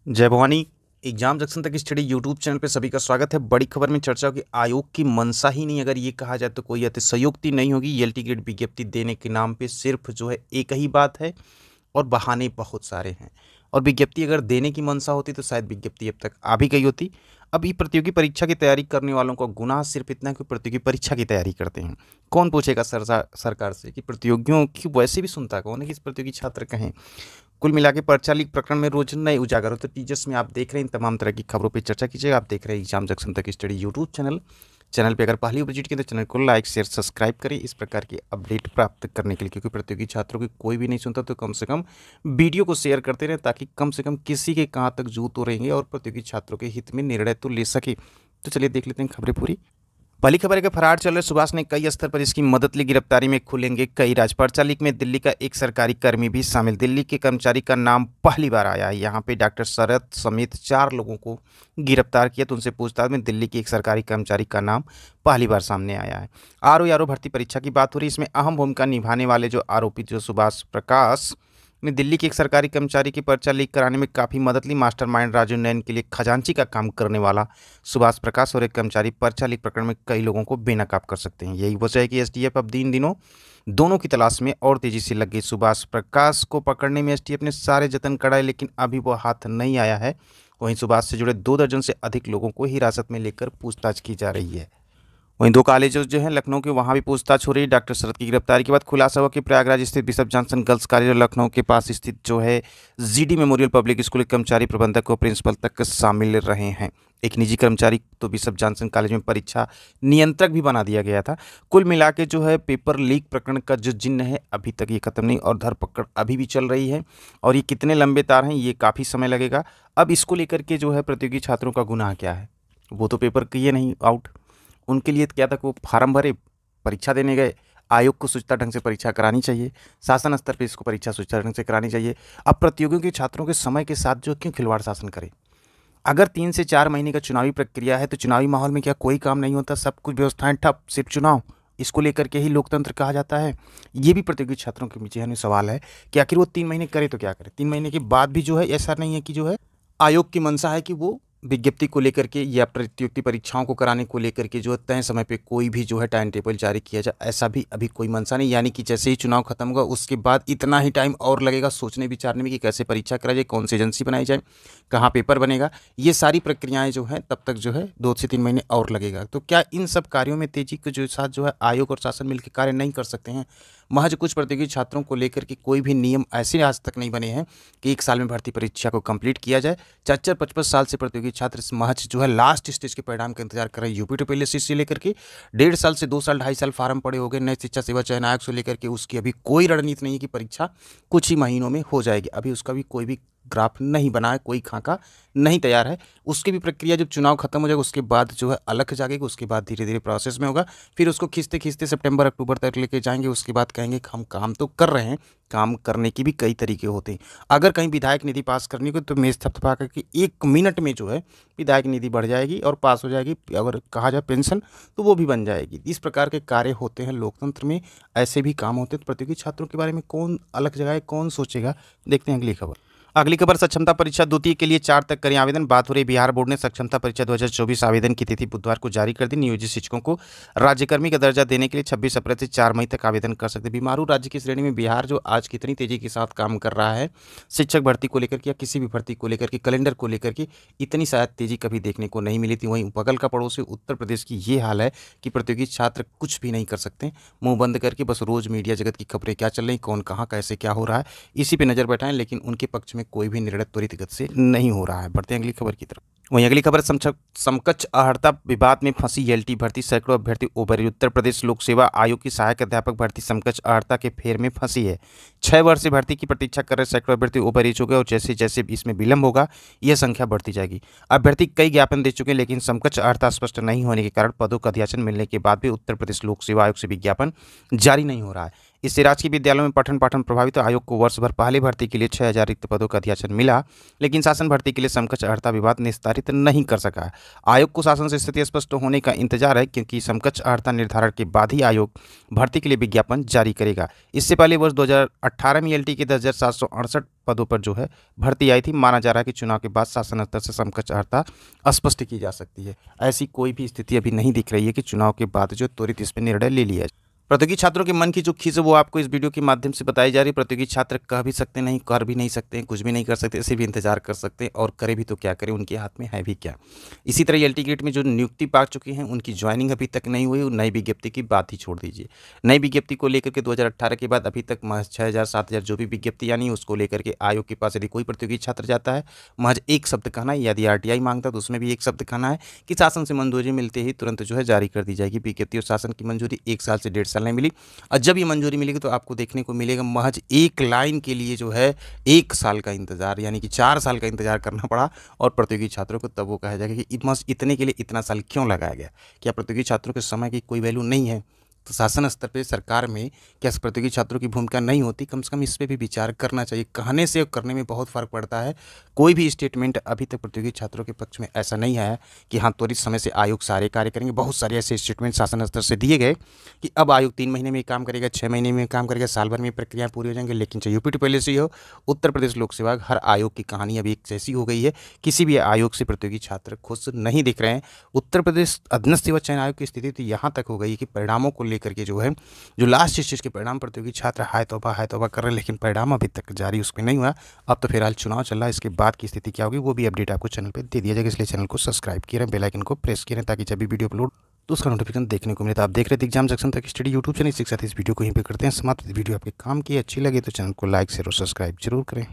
जय Bhavani. Exam junction तक study YouTube channel पे सभी का स्वागत है। बड़ी खबर में चर्चा होगी। आयोग की मंशा ही नहीं, अगर ये कहा जाए तो कोई अतिशयोक्ति नहीं होगी। ईएलटी ग्रेड विज्ञप्ति देने के नाम पे सिर्फ जो है एक ही बात है और बहाने बहुत सारे हैं। और विज्ञप्ति अगर देने की मंशा होती तो शायद विज्ञप्ति अब तक आ भी गई होती। अब ये प्रतियोगी परीक्षा की तैयारी करने वालों का गुनाह सिर्फ इतना है कि प्रतियोगी परीक्षा की तैयारी करते हैं। कौन पूछेगा सरकार से कि प्रतियोगियों की वैसे भी सुनता कौन है कि इस प्रतियोगी छात्र कहें। कुल मिला के पर्चा लीक प्रकरण में रोज नए उजागर होते। टीचर्स में आप देख रहे हैं तमाम तरह की खबरों पर चर्चा कीजिएगा। आप देख रहे हैं एग्जाम जंक्शन तक स्टडी यूट्यूब चैनल पे अगर पहली विजिट किए तो चैनल को लाइक शेयर सब्सक्राइब करें इस प्रकार की अपडेट प्राप्त करने के लिए, क्योंकि प्रतियोगी छात्रों की कोई भी नहीं सुनता तो कम से कम वीडियो को शेयर करते रहें ताकि कम से कम किसी के कहाँ तक जू तो रहेंगे और प्रतियोगी छात्रों के हित में निर्णय तो ले सके। तो चलिए देख लेते हैं खबरें पूरी। पहली खबर है कि फरार चल रहे सुभाष ने कई स्तर पर इसकी मदद ली। गिरफ्तारी में खुलेंगे कई राज। पर्चा लीक में दिल्ली का एक सरकारी कर्मी भी शामिल। दिल्ली के कर्मचारी का नाम पहली बार आया है। यहाँ पे डॉक्टर शरद समेत 4 लोगों को गिरफ्तार किया तो उनसे पूछताछ में दिल्ली के एक सरकारी कर्मचारी का नाम पहली बार सामने आया है। आरओ भर्ती परीक्षा की बात हो रही है। इसमें अहम भूमिका निभाने वाले जो आरोपी जो सुभाष प्रकाश ने दिल्ली के एक सरकारी कर्मचारी की पर्चा लीक कराने में काफ़ी मदद ली। मास्टरमाइंड राजू नैन के लिए खजांची का काम करने वाला सुभाष प्रकाश और एक कर्मचारी पर्चा लीक प्रकरण में कई लोगों को बेनकाब कर सकते हैं। यही वजह है कि एसटीएफ अब दिन दिनों दोनों की तलाश में और तेजी से लग गई। सुभाष प्रकाश को पकड़ने में एसटीएफ ने सारे जतन कराए लेकिन अभी वो हाथ नहीं आया है। वहीं सुभाष से जुड़े 2 दर्जन से अधिक लोगों को हिरासत में लेकर पूछताछ की जा रही है। वहीं 2 कॉलेज जो हैं लखनऊ के, वहाँ भी पूछताछ हो रही है। डॉक्टर शरद की गिरफ्तारी के बाद खुलासा हुआ कि प्रयागराज स्थित बिशप जॉनसन गर्ल्स कॉलेज और लखनऊ के पास स्थित जो है जीडी मेमोरियल पब्लिक स्कूल के कर्मचारी प्रबंधक और प्रिंसिपल तक शामिल रहे हैं। एक निजी कर्मचारी तो बिशप जॉनसन कॉलेज में परीक्षा नियंत्रक भी बना दिया गया था। कुल मिला के जो है पेपर लीक प्रकरण का जो जिन्न है अभी तक ये खत्म नहीं और धरपकड़ अभी भी चल रही है। और ये कितने लंबे तार हैं ये काफ़ी समय लगेगा। अब इसको लेकर के जो है प्रतियोगी छात्रों का गुनाह क्या है, वो तो पेपर किए नहीं आउट। उनके लिए क्या था कि वो फार्म भरे, परीक्षा देने गए। आयोग को सुचिता ढंग से परीक्षा करानी चाहिए। शासन स्तर पे इसको परीक्षा सुचिता ढंग से करानी चाहिए। अब प्रतियोगियों के छात्रों के समय के साथ जो क्यों खिलवाड़ शासन करे। अगर 3 से 4 महीने का चुनावी प्रक्रिया है तो चुनावी माहौल में क्या कोई काम नहीं होता, सब कुछ व्यवस्थाएं ठप, सिर्फ चुनाव, इसको लेकर के ही लोकतंत्र कहा जाता है। ये भी प्रतियोगी छात्रों के बीच में सवाल है कि आखिर वो 3 महीने करे तो क्या करे। 3 महीने के बाद भी जो है ऐसा नहीं है कि जो है आयोग की मंशा है कि वो विज्ञप्ति को लेकर के या प्रतियोगी परीक्षाओं को कराने को लेकर के जो है तय समय पे कोई भी जो है टाइम टेबल जारी किया जाए, ऐसा भी अभी कोई मंशा नहीं। यानी कि जैसे ही चुनाव खत्म होगा उसके बाद इतना ही टाइम और लगेगा सोचने विचारने में कि कैसे परीक्षा कराई जाए, कौन सी एजेंसी बनाई जाए, कहाँ पेपर बनेगा। ये सारी प्रक्रियाएं जो हैं तब तक जो है 2 से 3 महीने और लगेगा। तो क्या इन सब कार्यों में तेजी के जो साथ जो है आयोग और शासन मिलकर कार्य नहीं कर सकते हैं। महज कुछ प्रतियोगी छात्रों को लेकर के कोई भी नियम ऐसे आज तक नहीं बने हैं कि 1 साल में भर्ती परीक्षा को कंप्लीट किया जाए। 4-4, 5-5 साल से प्रतियोगी छात्र महज जो है लास्ट स्टेज के परिणाम का इंतजार कर रहे हैं। यूपी ट्रिपल से लेकर के 1.5 साल से 2 साल 2.5 साल फार्म पड़े हो गए। नए शिक्षा सेवा चयन आयोग से लेकर के उसकी अभी कोई रणनीति नहीं है कि परीक्षा कुछ ही महीनों में हो जाएगी। अभी उसका भी कोई भी ग्राफ नहीं बना है, कोई खाका नहीं तैयार है। उसकी भी प्रक्रिया जब चुनाव खत्म हो जाएगा उसके बाद जो है अलग जाएगी। उसके बाद धीरे धीरे प्रोसेस में होगा। फिर उसको खींचते खींचते सितंबर अक्टूबर तक लेके जाएंगे। उसके बाद कहेंगे कि हम काम तो कर रहे हैं। काम करने की भी कई तरीके होते हैं। अगर कहीं विधायक निधि पास करनी हो तो मेज थपथपा करके 1 मिनट में जो है विधायक निधि बढ़ जाएगी और पास हो जाएगी। अगर कहा जाए पेंशन तो वो भी बन जाएगी। इस प्रकार के कार्य होते हैं लोकतंत्र में, ऐसे भी काम होते हैं। तो प्रतियोगी छात्रों के बारे में कौन अलग जगह है, कौन सोचेगा। देखते हैं अगली खबर। अगली खबर, सक्षमता परीक्षा द्वितीय के लिए 4 तक करें आवेदन। बात हो रही बिहार बोर्ड ने सक्षमता परीक्षा 2024 आवेदन की तिथि बुधवार को जारी कर दी। नियोजित शिक्षकों को राज्यकर्मी का दर्जा देने के लिए 26 अप्रैल से 4 मई तक आवेदन कर सकते। बीमारू राज्य की श्रेणी में बिहार जो आज कितनी तेजी के साथ काम कर रहा है शिक्षक भर्ती को लेकर के या किसी भी भर्ती को लेकर के, कैलेंडर को लेकर के, इतनी शायद तेजी कभी देखने को नहीं मिली थी। वहीं बगल का पड़ोसी उत्तर प्रदेश की ये हाल है कि प्रतियोगी छात्र कुछ भी नहीं कर सकते, मुंह बंद करके बस रोज मीडिया जगत की खबरें क्या चल रही, कौन कहाँ कैसे क्या हो रहा है, इसी पे नजर बैठाएं। लेकिन उनके पक्ष में कोई भी निर्णय गति से नहीं हो रहा है। बढ़ते हैं अगली खबर की तरफ। वहीं अगली खबर, समकक्ष अहर्ता विवाद में फंसी ईएलटी भर्ती। सैकड़ों अभ्यर्थी ओवर। उत्तर प्रदेश लोक सेवा आयोग की सहायक अध्यापक भर्ती समकक्ष अहर्ता के फेर में फंसी है। 6 वर्ष से भर्ती की प्रतीक्षा कर रहे सैकड़ों अभ्यर्थी ओवर एज हो गए और जैसे जैसे इसमें विलंब होगा यह संख्या बढ़ती जाएगी। अभ्यर्थी कई ज्ञापन दे चुके हैं लेकिन समकक्ष अहर्ता स्पष्ट नहीं होने के कारण पदों का अध्याचन मिलने के बाद भी उत्तर प्रदेश लोक सेवा आयोग से विज्ञापन जारी नहीं हो रहा है। इससे राजकीय विद्यालयों में पठन पाठन प्रभावित। आयोग को वर्ष भर पहले भर्ती के लिए 6000 रिक्त पदों का अध्याचन मिला लेकिन शासन भर्ती के लिए समकक्ष अहर्ता विवाद निस्तारित निर्धारित नहीं कर सका है। आयोग को शासन से स्थिति स्पष्ट होने का इंतजार है, क्योंकि समकक्ष अर्हता निर्धारण के बाद ही आयोग भर्ती के लिए विज्ञापन जारी करेगा। इससे पहले वर्ष 2018 में ईएलटी के 10,768 पदों पर जो है भर्ती आई थी। माना जा रहा है कि चुनाव के बाद शासन स्तर से समकक्ष अर्हता स्पष्ट की जा सकती है। ऐसी कोई भी स्थिति अभी नहीं दिख रही है कि चुनाव के बाद जो त्वरित इस पर निर्णय ले लिया जाए। प्रतियोगी छात्रों के मन की जो खींच है वो आपको इस वीडियो के माध्यम से बताई जा रही है। प्रतियोगी छात्र कह भी सकते नहीं, कर भी नहीं सकते, कुछ भी नहीं कर सकते, ऐसे भी इंतजार कर सकते हैं, और करे भी तो क्या करें, उनके हाथ में है भी क्या। इसी तरह एलटी गेट में जो नियुक्ति पा चुके हैं उनकी ज्वाइनिंग अभी तक नहीं हुई। नई विज्ञप्ति की बात ही छोड़ दीजिए। नई विज्ञप्ति को लेकर के 2018 के बाद अभी तक महज 6,000 7,000 जो भी विज्ञप्ति यानी उसको लेकर के आयोग के पास यदि कोई प्रतियोगी छात्र जाता है, महज एक शब्द कहना है। यदि आरटीआई मांगता है तो उसमें भी एक शब्द कहना है कि शासन से मंजूरी मिलते ही तुरंत जो है जारी कर दी जाएगी विज्ञप्ति। और शासन की मंजूरी 1 साल से 1.5 साल नहीं मिली, और जब ये मंजूरी मिलेगी तो आपको देखने को मिलेगा महज एक लाइन के लिए जो है 1 साल का इंतजार, यानी कि 4 साल का इंतजार करना पड़ा। और प्रतियोगी छात्रों को तब वो कहा जाएगा कि इतने के लिए इतना साल क्यों लगाया गया। क्या प्रतियोगी छात्रों के समय की कोई वैल्यू नहीं है? तो शासन स्तर पे सरकार में क्या प्रतियोगी छात्रों की भूमिका नहीं होती? कम से कम इस पे भी विचार करना चाहिए। कहने से और करने में बहुत फ़र्क पड़ता है। कोई भी स्टेटमेंट अभी तक प्रतियोगी छात्रों के पक्ष में ऐसा नहीं आया कि हाँ त्वरित समय से आयोग सारे कार्य करेंगे। बहुत सारे ऐसे स्टेटमेंट शासन स्तर से दिए गए कि अब आयोग 3 महीने में काम करेगा, 6 महीने में काम करेगा, साल भर में प्रक्रिया पूरी हो जाएंगे। लेकिन चाहे यूपी पहले से ही हो, उत्तर प्रदेश लोक सेवा हर आयोग की कहानी अभी एक जैसी हो गई है। किसी भी आयोग से प्रतियोगी छात्र खुश नहीं दिख रहे हैं। उत्तर प्रदेश अधीनस्थ सेवा चयन आयोग की स्थिति तो यहाँ तक हो गई कि परिणामों को लेकर के जो है जो लास्ट स्टेज के परिणाम प्रतियोगी छात्र हाय तौबा कर रहे हैं, लेकिन परिणाम अभी तक जारी उसमें नहीं हुआ। अब तो फिलहाल चुनाव चल रहा है, इसके बाद की स्थिति क्या होगी वो भी अपडेट आपको चैनल पे दे दिया जाएगा। इसलिए चैनल को सब्सक्राइब किए, बेल आइकन को प्रेस किए, ताकि जब भी वीडियो अपलोड तो उसका नोटिफिकेशन देखने को मिले। तो आप देख रहे थे एग्जाम जंक्शन तक स्टडी यूट्यूब चैनल। इसी के साथ इस वीडियो को यहीं पे करते हैं समाप्त। वीडियो आपके काम की अच्छी लगे तो चैनल को लाइक शेयर और सब्सक्राइब जरूर करें।